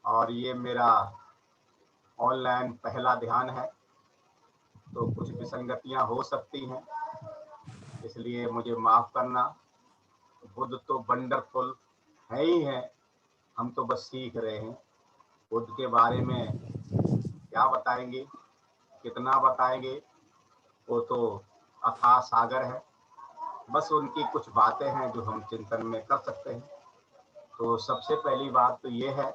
और ये मेरा ऑनलाइन पहला ध्यान है, तो कुछ विसंगतियां हो सकती हैं, इसलिए मुझे माफ करना। बुद्ध तो वंडरफुल है ही है, हम तो बस सीख रहे हैं। बुद्ध के बारे में क्या बताएंगे, कितना बताएंगे, वो तो अथाह सागर है। बस उनकी कुछ बातें हैं जो हम चिंतन में कर सकते हैं। तो सबसे पहली बात तो ये है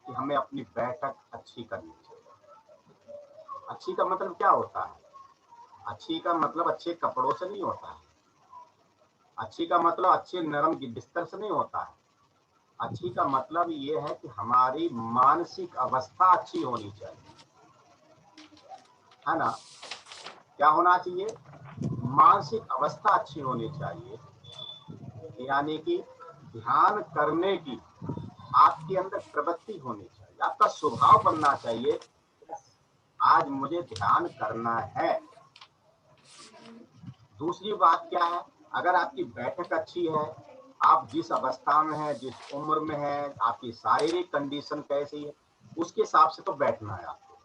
कि हमें अपनी बैठक अच्छी करनी चाहिए। अच्छी का मतलब क्या होता है? अच्छी का मतलब अच्छे कपड़ों से नहीं होता है। अच्छी का मतलब अच्छे नरम बिस्तर से नहीं होता है। अच्छी का मतलब ये है कि हमारी मानसिक अवस्था अच्छी होनी चाहिए, है ना? क्या होना चाहिए? मानसिक अवस्था अच्छी होनी चाहिए, यानी कि ध्यान करने की आपके अंदर प्रवृत्ति होनी चाहिए, आपका स्वभाव बनना चाहिए। आज मुझे ध्यान करना है। दूसरी बात क्या है? अगर आपकी बैठक अच्छी है, आप जिस अवस्था में है, जिस उम्र में है, आपकी शारीरिक कंडीशन कैसी है, उसके हिसाब से तो बैठना है आपको।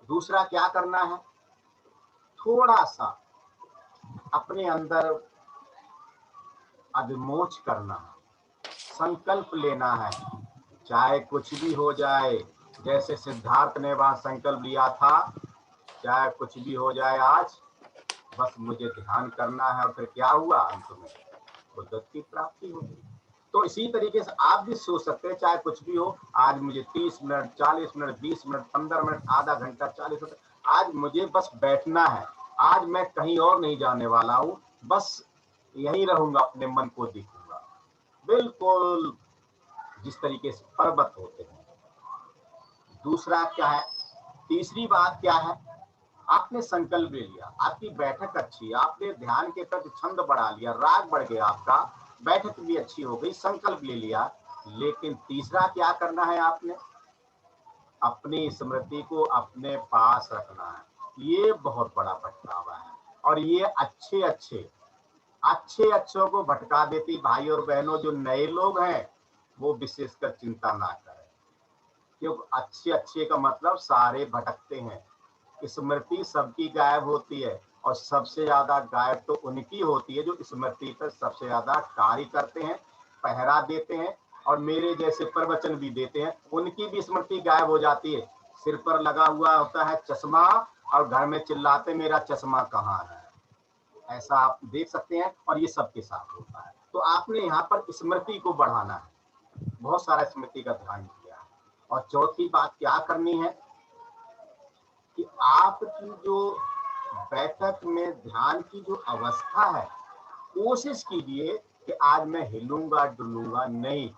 दूसरा क्या करना है? थोड़ा सा अपने अंदर अधिमोच करना है, संकल्प लेना है, चाहे कुछ भी हो जाए। जैसे सिद्धार्थ ने वहां संकल्प लिया था, चाहे कुछ भी हो जाए आज, बस मुझे ध्यान करना है। और फिर क्या हुआ? अंत में बुद्धत्व की प्राप्ति होगी। तो इसी तरीके से आप भी सोच सकते हैं, चाहे कुछ भी हो, आज मुझे 30 मिनट, 40 मिनट, 20 मिनट, 15 मिनट, आधा घंटा, 40 मिनट, आज मुझे बस बैठना है। आज मैं कहीं और नहीं जाने वाला हूँ, बस यहीं रहूंगा, अपने मन को देखूंगा, बिल्कुल जिस तरीके से पर्वत होते हैं। दूसरा क्या है? तीसरी बात क्या है? आपने संकल्प ले लिया, आपकी बैठक अच्छी, आपने ध्यान के प्रति छंद बढ़ा लिया, राग बढ़ गया आपका, बैठक भी अच्छी हो गई, संकल्प ले लिया। लेकिन तीसरा क्या करना है आपने? अपनी स्मृति को अपने पास रखना है। ये बहुत बड़ा भटकावा है, और ये अच्छे अच्छों को भटका देती। भाई और बहनों, जो नए लोग हैं वो विशेषकर चिंता ना करें, क्योंकि अच्छे अच्छे का मतलब सारे भटकते हैं। स्मृति सबकी गायब होती है, और सबसे ज्यादा गायब तो उनकी होती है जो स्मृति पर सबसे ज्यादा कार्य करते हैं, पहरा देते हैं, और मेरे जैसे प्रवचन भी देते हैं। उनकी भी स्मृति गायब हो जाती है। सिर पर लगा हुआ होता है चश्मा, और घर में चिल्लाते मेरा चश्मा कहाँ है। ऐसा आप देख सकते हैं, और ये सबके साथ होता है। तो आपने यहाँ पर स्मृति को बढ़ाना है, बहुत सारा स्मृति का ध्यान किया है। और चौथी बात क्या करनी है कि आपकी जो बैठक में ध्यान की जो अवस्था है, कोशिश कीजिए कि आज मैं हिलूंगा डुलूंगा नहीं।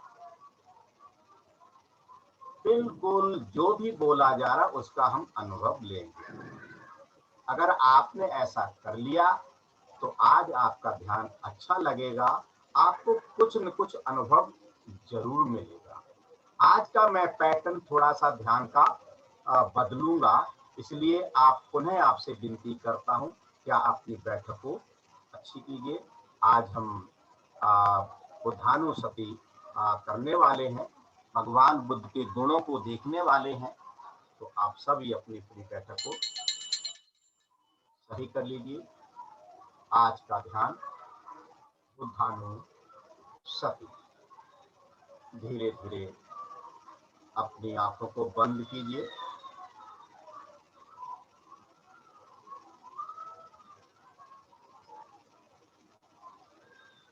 बिल्कुल जो भी बोला जा रहा उसका हम अनुभव लेंगे। अगर आपने ऐसा कर लिया तो आज आपका ध्यान अच्छा लगेगा, आपको कुछ न कुछ अनुभव जरूर मिलेगा। आज का मैं पैटर्न थोड़ा सा ध्यान का बदलूंगा, इसलिए आप पुनः आपसे विनती करता हूं, क्या अपनी बैठक को अच्छी कीजिए। आज हम बुद्धानुसति करने वाले हैं, भगवान बुद्ध के गुणों को देखने वाले हैं। तो आप सभी अपनी अपनी बैठक को सही कर लीजिए। आज का ध्यान बुद्धानुसति। धीरे धीरे अपनी आंखों को बंद कीजिए।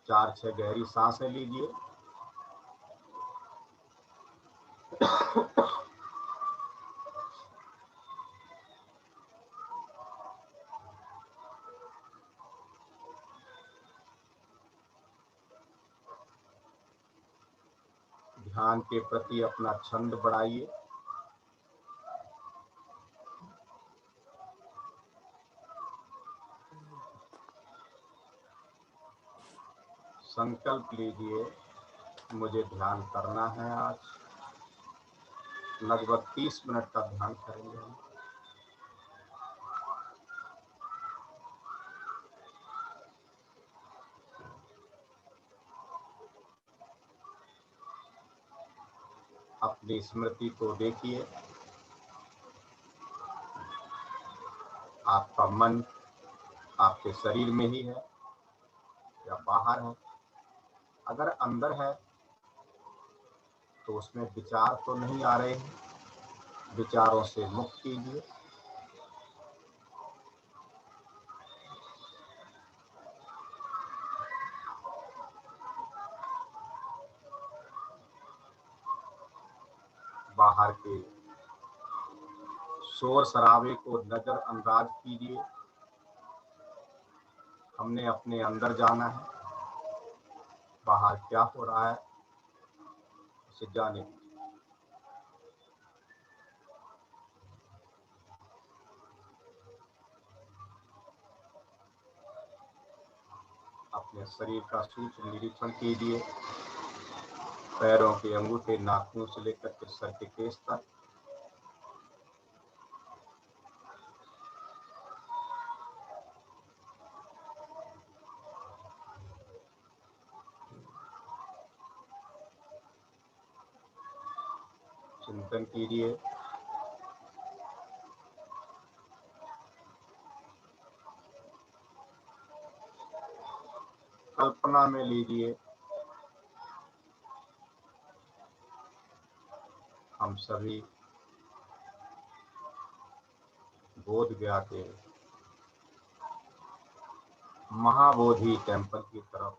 चार छह गहरी सांसें लीजिए। ध्यान के प्रति अपना छंद बढ़ाइए। संकल्प लीजिए, मुझे ध्यान करना है आज। लगभग 30 मिनट का ध्यान करेंगे हम। अपनी स्मृति को देखिए। आपका मन आपके शरीर में ही है या बाहर है? अगर अंदर है तो उसमें विचार तो नहीं आ रहे हैं, विचारों से मुक्त कीजिए। बाहर के शोर शराबे को नजरअंदाज कीजिए। हमने अपने अंदर जाना है, बाहर क्या हो रहा है उसे जाने। अपने शरीर का सूक्ष्म निरीक्षण कीजिए, पैरों के अंगूठे नाखून से लेकर के सर के केस तक। चिंतन कीजिए, कल्पना में लीजिए हम सभी बोध गया के महाबोधि टेम्पल की तरफ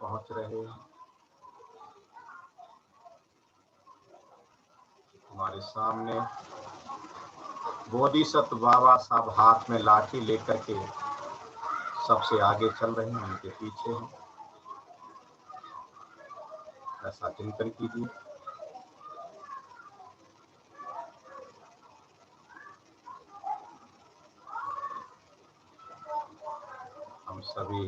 पहुंच रहे हैं। हमारे सामने बोधिसत्व बाबा साहब हाथ में लाठी लेकर के सबसे आगे चल रहे हैं, उनके पीछे हैं। ऐसा चिंतन कीजिए। हम सभी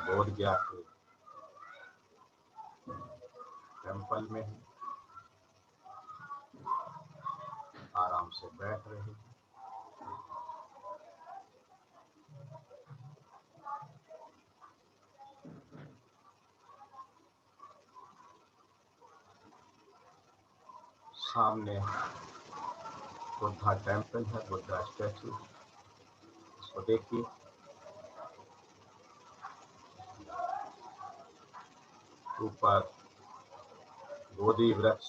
बोध गया के टेम्पल में हैं, आराम से बैठ रहे हैं। सामने बुद्धा टेम्पल है, बुद्धा स्टैचू, उसको देखिए। ऊपर बोधि वृक्ष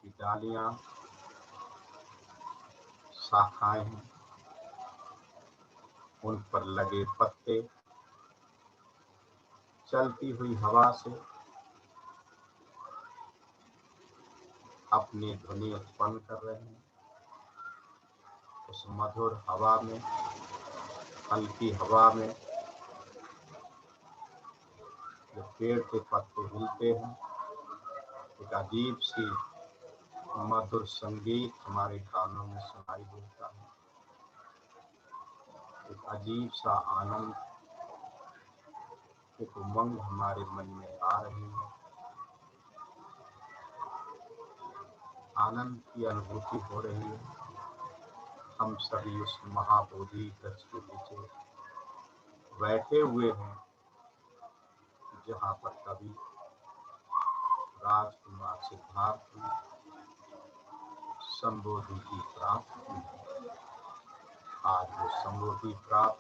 की डालियां, शाखाएं हैं, उन पर लगे पत्ते चलती हुई हवा से अपनी ध्वनि उत्पन्न कर रहे हैं। उस मधुर हवा में, हल्की हवा में जो पेड़ के पत्ते हिलते हैं, एक अजीब सी मधुर संगीत हमारे कानों में सुनाई देता है। एक अजीब सा आनंद, एक उमंग हमारे मन में आ रही है। आनंद की अनुभूति हो रही है। हम सभी उस महाबोधि वृक्ष के नीचे बैठे हुए हैं, जहाँ पर कभी राजकुमार सिद्धार्थ ने संबोधि की प्राप्त की। आज वो संबोधि प्राप्त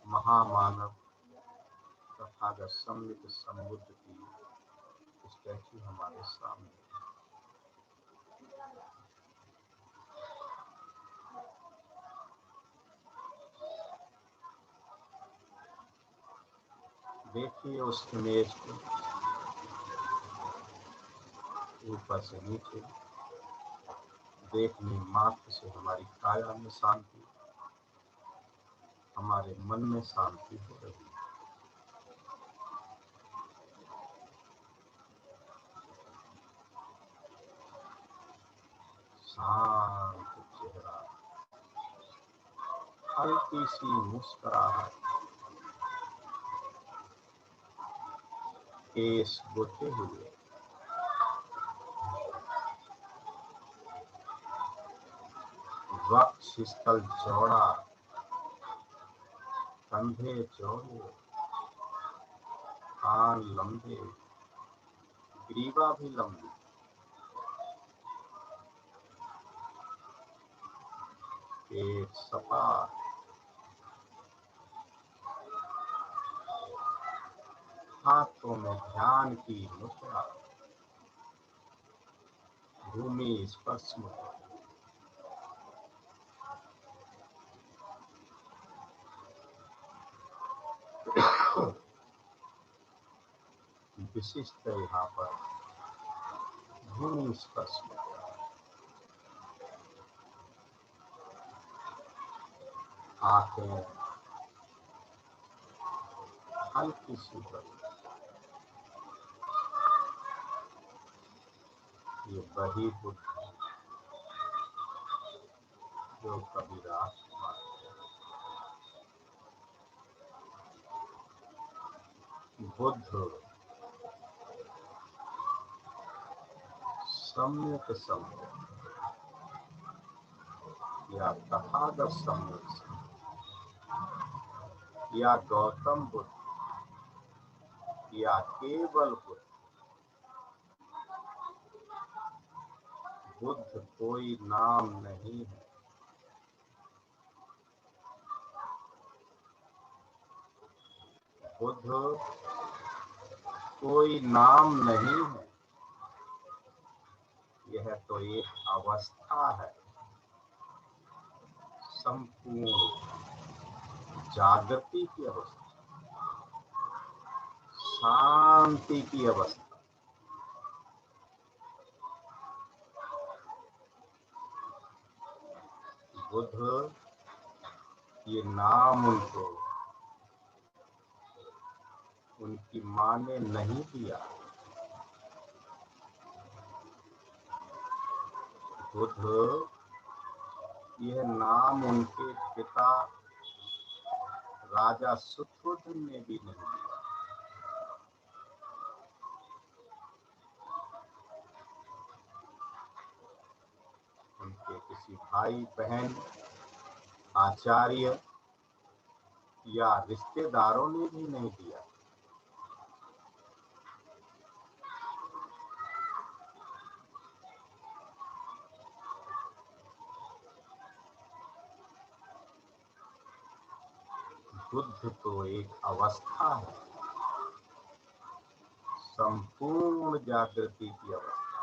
महामानव तथागत सम्मिलित समुद्र की स्टैचू हमारे सामने। देखिए उस इमेज को ऊपर से नीचे देखने मात्र से हमारी काया में शांति, हमारे मन में शांति हो रही है। शांत चेहरा, हल्की सी मुस्कुराहट, केस गुथे हुए, वक्ष स्थल चौड़ा, कंधे चौड़े, कान लंबे, ग्रीवा भी लंबी, पेट सपाट, हाथों में ध्यान की मुद्रा, भूमि स्पर्श मुद्रा। विशिष्ट यहाँ पर भूमि स्पर्श मुद्रा, आंखें हल्की सी बंद। ये वही बुद्ध जो कभी राजकुमार, बुद्ध सम्यक सम्यक या तथागत सम्यक या गौतम बुद्ध या केवल बुद्ध। बुद्ध कोई नाम नहीं है, बुद्ध कोई नाम नहीं है, यह तो एक अवस्था है, संपूर्ण जागृति की अवस्था, शांति की अवस्था। बुद्ध ये नाम उनको उनकी माँ ने नहीं दिया। बुद्ध यह नाम उनके पिता राजा सुद्धोधन ने भी नहीं दिया। उनके किसी भाई बहन, आचार्य या रिश्तेदारों ने भी नहीं दिया। बुद्ध तो एक अवस्था है, संपूर्ण जागृति की अवस्था।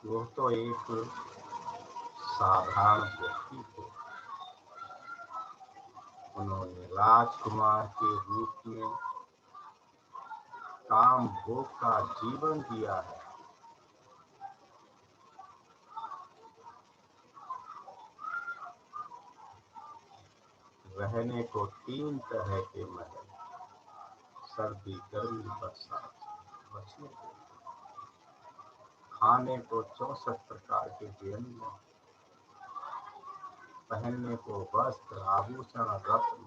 वो तो एक साधारण व्यक्ति थे, उन्होंने राजकुमार के रूप में काम भोग का जीवन दिया है। रहने को 3 तरह के महल, सर्दी गर्मी बरसात, बचने को खाने को 64 प्रकार के व्यंजन, पहनने को वस्त्र आभूषण रत्न,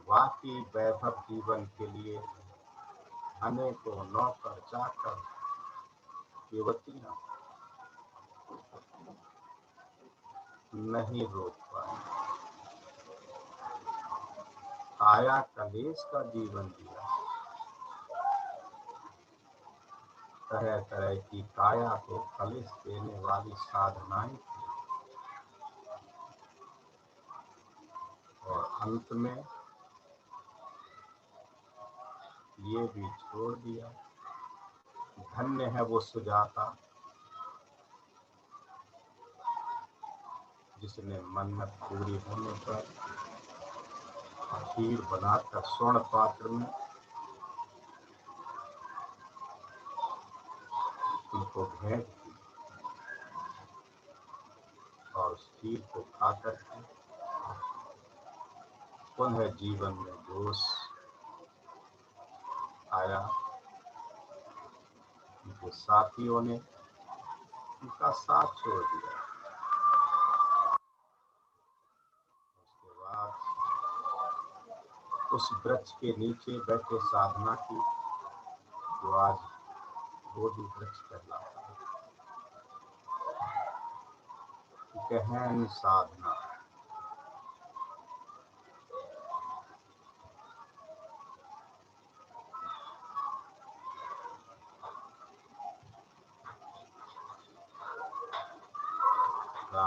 बाकी वैभव जीवन के लिए अनेकों नौकर चाकर युवतियां नहीं रोक पाए। काया कलेश का जीवन दिया, तरह तरह की काया को कलेश देने वाली साधनाएं की, और अंत में ये भी छोड़ दिया। धन्य है वो सुजाता जिसने मन्नत पूरी होने पर खीर बनाकर स्वर्ण पात्र में उनको भेंट की, और उस खीर को खाकर के पुनः जीवन में जोश आया। उनके साथियों ने उनका साथ छोड़ दिया। उसके बाद उस वृक्ष के नीचे बैठे साधना की, जो आज बोधि वृक्ष कहलाता है। गहन साधना,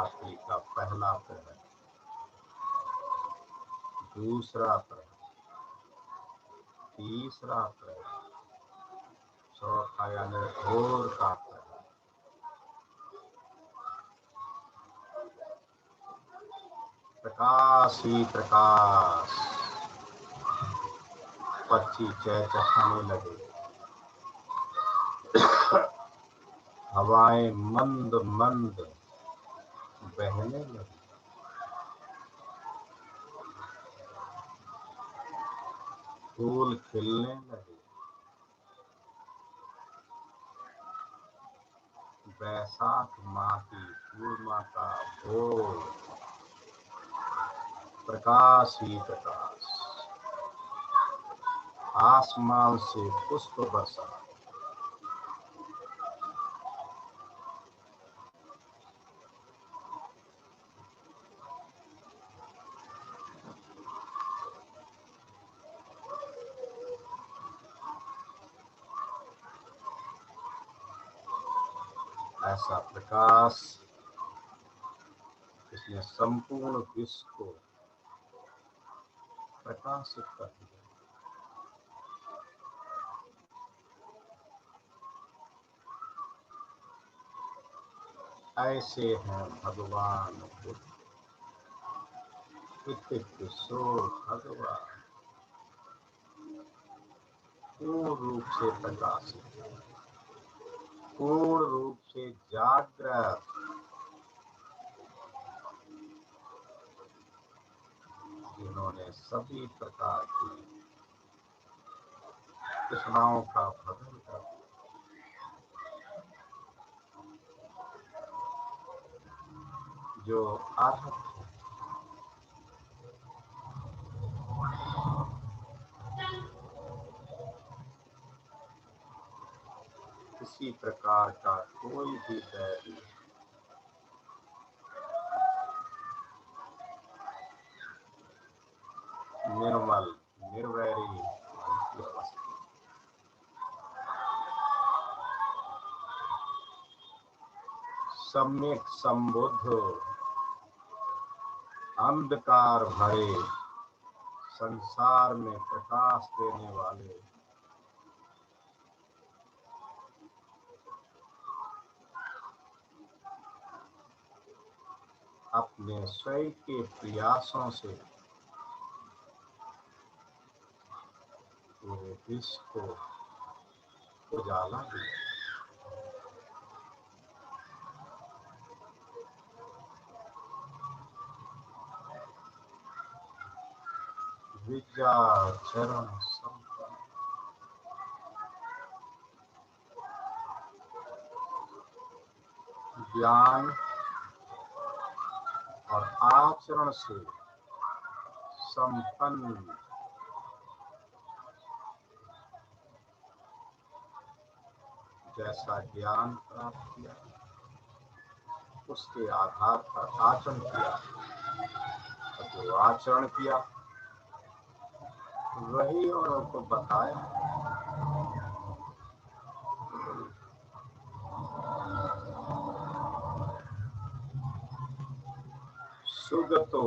रात्रि का पहला प्रहर, दूसरा प्रहर, तीसरा प्रहर, चौथा यानी भोर का प्रहर, प्रकाश ही प्रकाश। पक्षी चहचहाने लगे, हवाएं मंद मंद बहने लगी, फूल खिलने लगे, बैसाख माह की पूर्णिमा का भोर, प्रकाश ही प्रकाश। आसमान से पुष्प बरसा, ऐसा प्रकाश इसने संपूर्ण विश्व को प्रकाशित कर दिया। ऐसे हैं भगवान बुद्ध, सो भगवान पूर्ण रूप से प्रकाशित, पूर्ण रूप से जागृत, जिन्होंने सभी प्रकार की तृष्णाओं का भजन कर दिया, जो अर्हत है। किसी प्रकार का कोई भी डर नहीं, निर्मल निर्वैरी मन की अवस्था, सम्यक संबुद्ध, अंधकार भरे संसार में प्रकाश देने वाले, अपने स्वयं के प्रयासों से पूरे विश्व को उजाला दिया। विद्या चरण संपन्न, ज्ञान और आचरण से संपन्न, जैसा ज्ञान प्राप्त किया उसके आधार पर आचरण किया, और जो आचरण किया वही औरों को बताया। सुगतो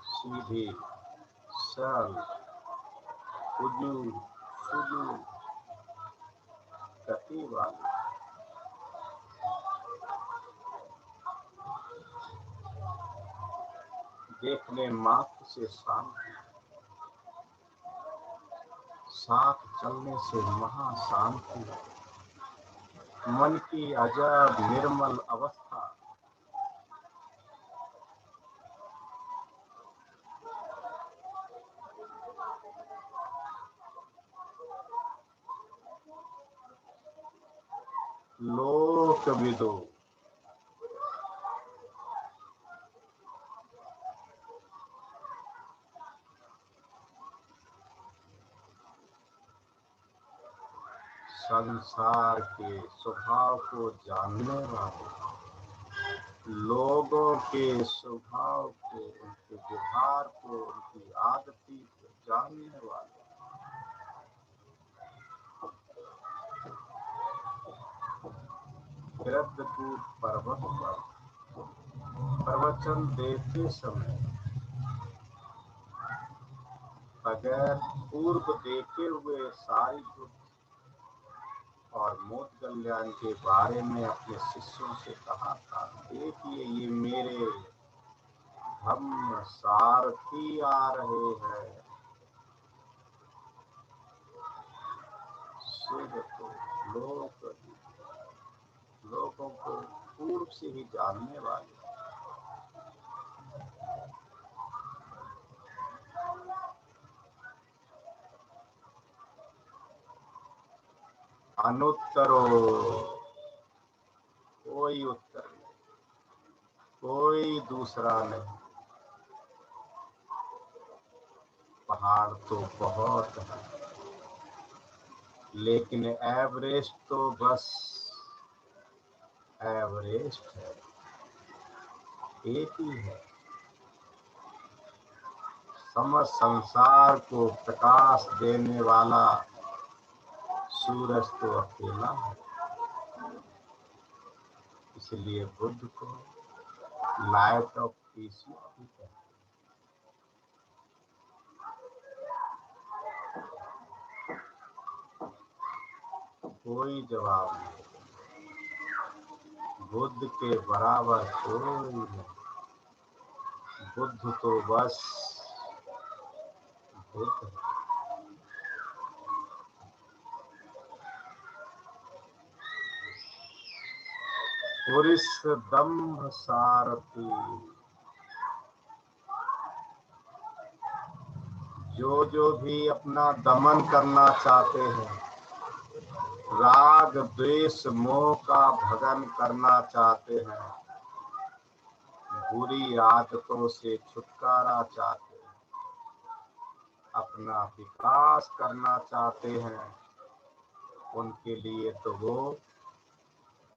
सीधी सरल सुजू गति वाली, देखने मात्र से शांति, साथ चलने से महाशांति, मन की अजब निर्मल अवस्था, लोकविदो संसार के स्वभाव को जानने वाले, लोगों के स्वभाव को, उनके व्यवहार को, उनकी आदती को जानने वाले। गृध्रकूट पर्वत पर प्रवचन देते समय बगैर पूर्व देखे हुए सारी युद्ध और मोदगल्याण के बारे में अपने शिष्यों से कहा था, देखिए ये मेरे धम्म सारथी आ रहे हैं। शिव तो लोगों को पूर्व से ही जानने वाले। अनुत्तरो, कोई उत्तर नहीं, कोई दूसरा नहीं। पहाड़ तो बहुत है, लेकिन एवरेस्ट तो बस एवरेस्ट है, एक ही है। समस्त संसार को प्रकाश देने वाला सूरज तो अकेला है। इसलिए बुद्ध को लाइट ऑफ पीस भी कहते हैं। कोई जवाब नहीं, बुद्ध के बराबर कोई नहीं। बुद्ध तो बस बुद्ध है। पुरुष दम्भ सारथी, जो भी अपना दमन करना चाहते हैं, राग द्वेष मोह का भगन करना चाहते हैं, बुरी आदतों से छुटकारा चाहते हैं, अपना विकास करना चाहते हैं, उनके लिए तो वो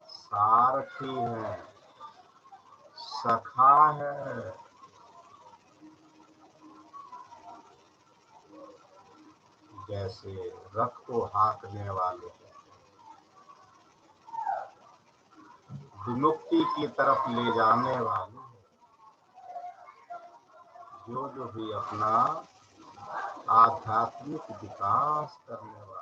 सारथी है, सखा है। जैसे रथ को हाँकने वाले हैं, विमुक्ति की तरफ ले जाने वाले हैं। जो भी अपना आध्यात्मिक विकास करने वाले,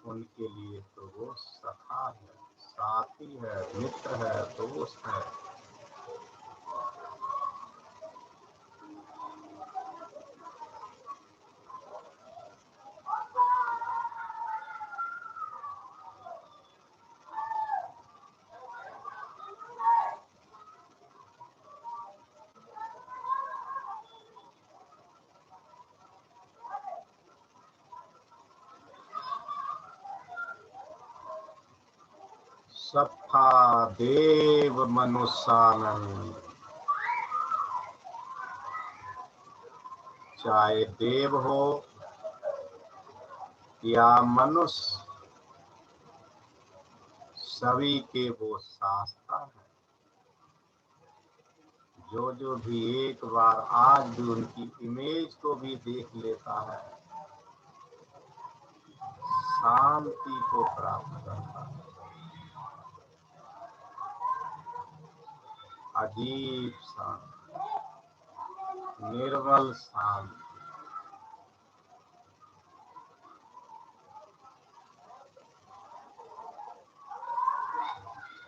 उनके लिए तो वो सखा है, साथी है, मित्र है, दोस्त है। सत्था देव मनुष्यानंद, चाहे देव हो या मनुष्य, सभी के वो शास्त्रा है। जो भी एक बार आज भी उनकी इमेज को भी देख लेता है, शांति को प्राप्त करता है। अजीब शांति, निर्मल शांति।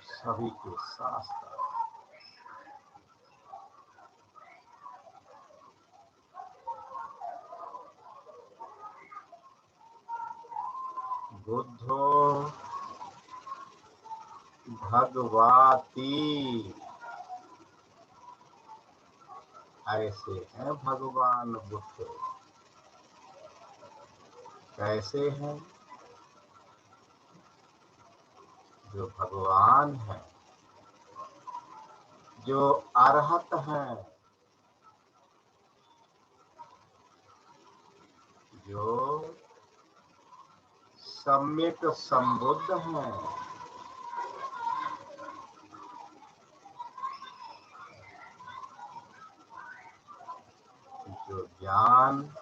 सभी के शास्त्र। बुद्धो भगवाती, ऐसे हैं भगवान बुद्ध। कैसे हैं? जो भगवान है, जो अरहत हैं, जो सम्यक संबुद्ध हैं, जो ज्ञान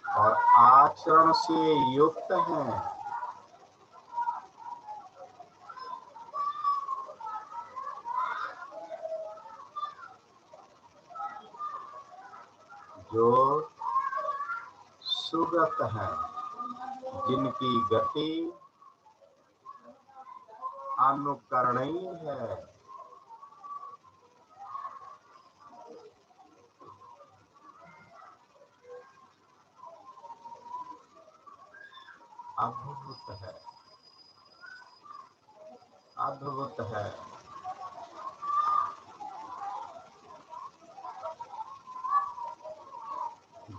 और आचरण से युक्त हैं। जो सुगत हैं, जिनकी गति अनुकरणीय है। अद्भुत है, अद्भुत है।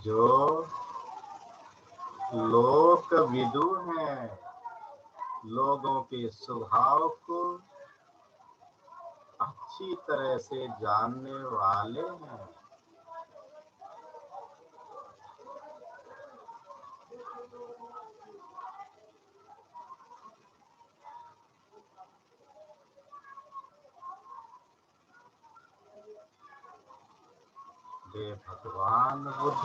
जो लोक विदु हैं, लोगों के स्वभाव को अच्छी तरह से जानने वाले हैं। वे भगवान बुद्ध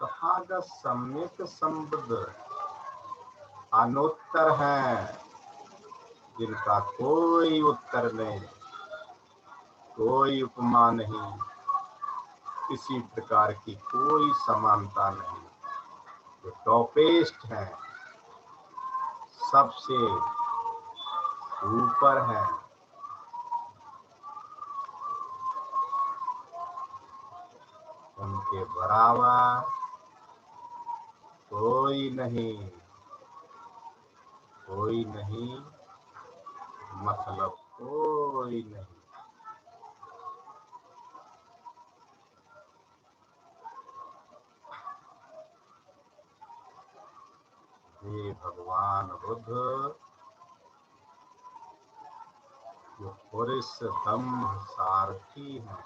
तथागत सम्यक संबुद्ध अनुत्तर हैं, जिनका कोई उत्तर नहीं, कोई उपमा नहीं, किसी प्रकार की कोई समानता नहीं। जो टॉपेस्ट हैं, सबसे ऊपर हैं। उनके बराबर कोई नहीं, कोई नहीं, मतलब कोई नहीं। ये भगवान बुद्ध जो पुरुष दम्भ सारथी हैं,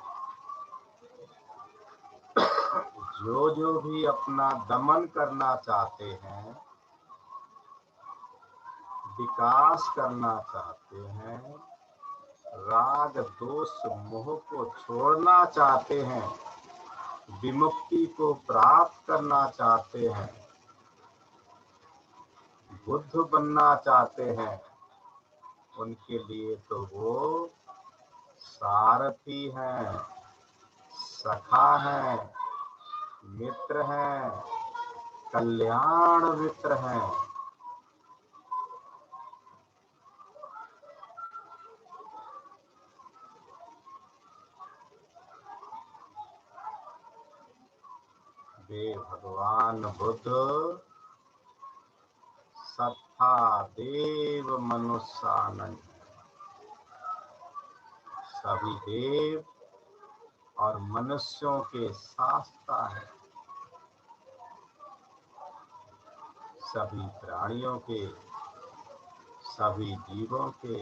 जो भी अपना दमन करना चाहते हैं, विकास करना चाहते हैं, राग दोष मोह को छोड़ना चाहते हैं, विमुक्ति को प्राप्त करना चाहते हैं, बुद्ध बनना चाहते हैं, उनके लिए तो वो सारथी हैं, सखा हैं, मित्र हैं, कल्याण मित्र हैं। वे भगवान बुद्ध सत्ता देव मनुष्यानंद, सभी देव और मनुष्यों के शास्ता है, सभी प्राणियों के, सभी जीवों के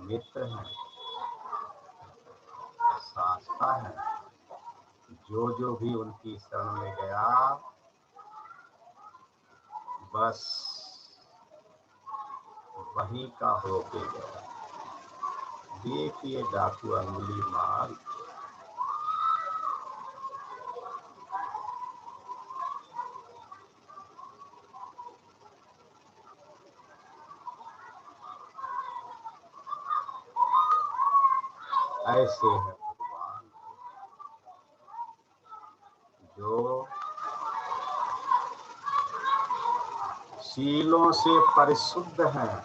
मित्र हैं, शास्ता है। जो भी उनकी शरण में गया, बस वहीं का होके गया। देखिए डाकू अंगुली मार, ऐसे है भगवान जो शीलों से परिशुद्ध हैं,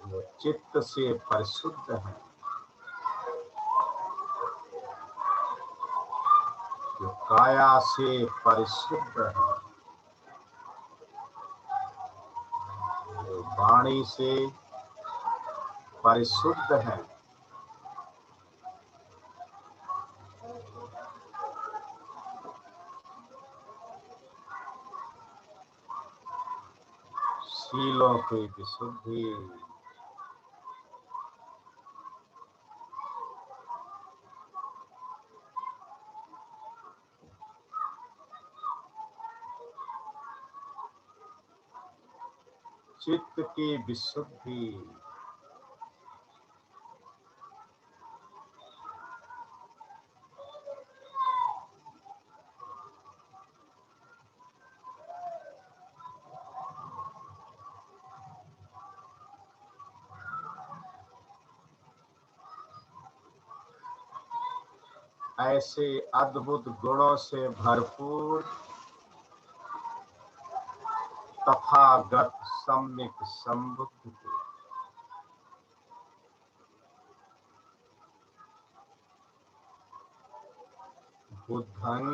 जो चित्त से परिशुद्ध हैं, जो काया से परिशुद्ध हैं, जो वाणी से परिशुद्ध हैं, शीलों की विशुद्धि। चित्त की विशुद्धि, ऐसे अद्भुत गुणों से भरपूर तथागत सम्यक संबुद्ध को बुद्धं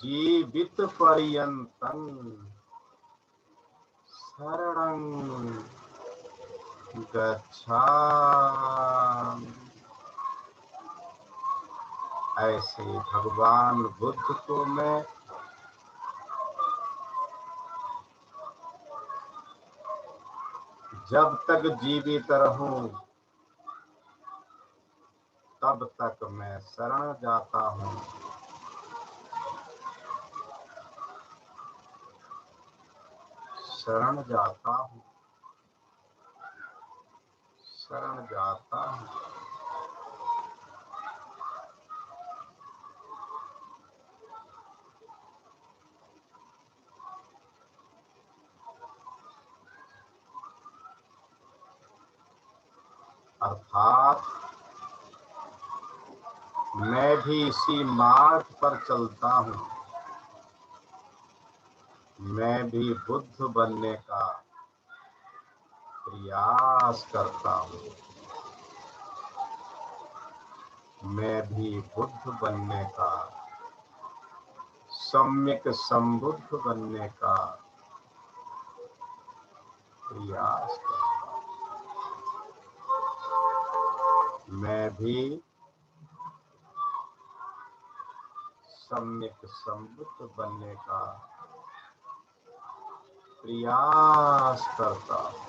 जीवित पर्यंतं शरणं गच्छामि। ऐसे भगवान बुद्ध को मैं जब तक जीवित रहूं तब तक मैं शरण जाता हूं। शरण जाता हूं, शरण जाता हूं। अर्थात मैं भी इसी मार्ग पर चलता हूं। मैं भी बुद्ध बनने का प्रयास करता हूं। मैं भी बुद्ध बनने का, सम्यक संबुद्ध बनने का प्रयास करता हूं। मैं भी सम्यक संबुद्ध बनने का प्रयास करता हूं।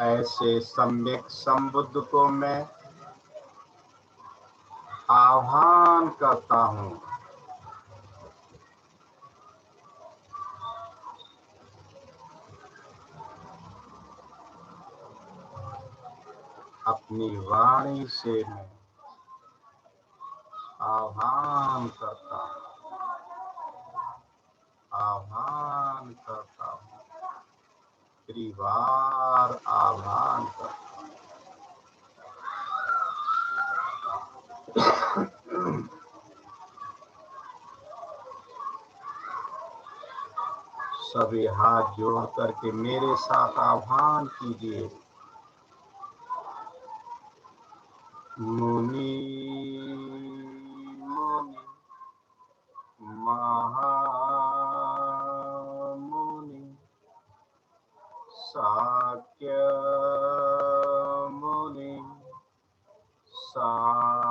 ऐसे सम्यक संबुद्ध को मैं आह्वान करता हूं। अपनी वाणी से मैं आह्वान करता हूं, आह्वान करता हूं, त्रिवार आह्वान करता हूं। सभी हाथ जोड़ करके मेरे साथ आह्वान कीजिए। मुनि मुनि महामुनि शाक्य मुनि साधु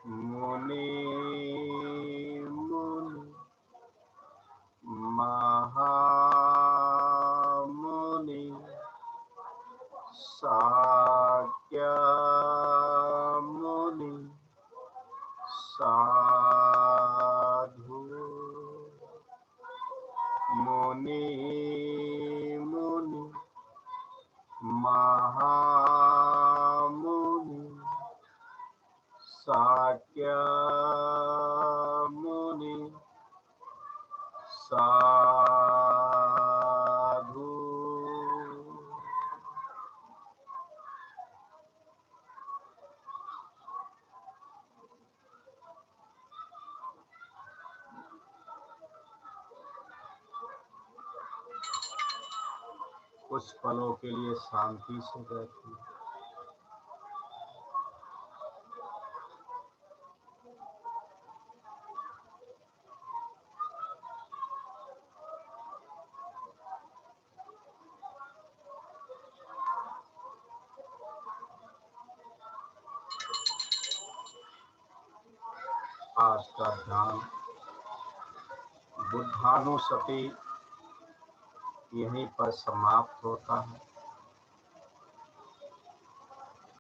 मुनि मुनि महामुनि शाक्य मुनि साधु मुनि मुनि महामुनि शाक्य मुनि साधु। कुछ पलों के लिए शांति से बैठिए। आज का ध्यान बुद्धानुस्मृति यहीं पर समाप्त होता है।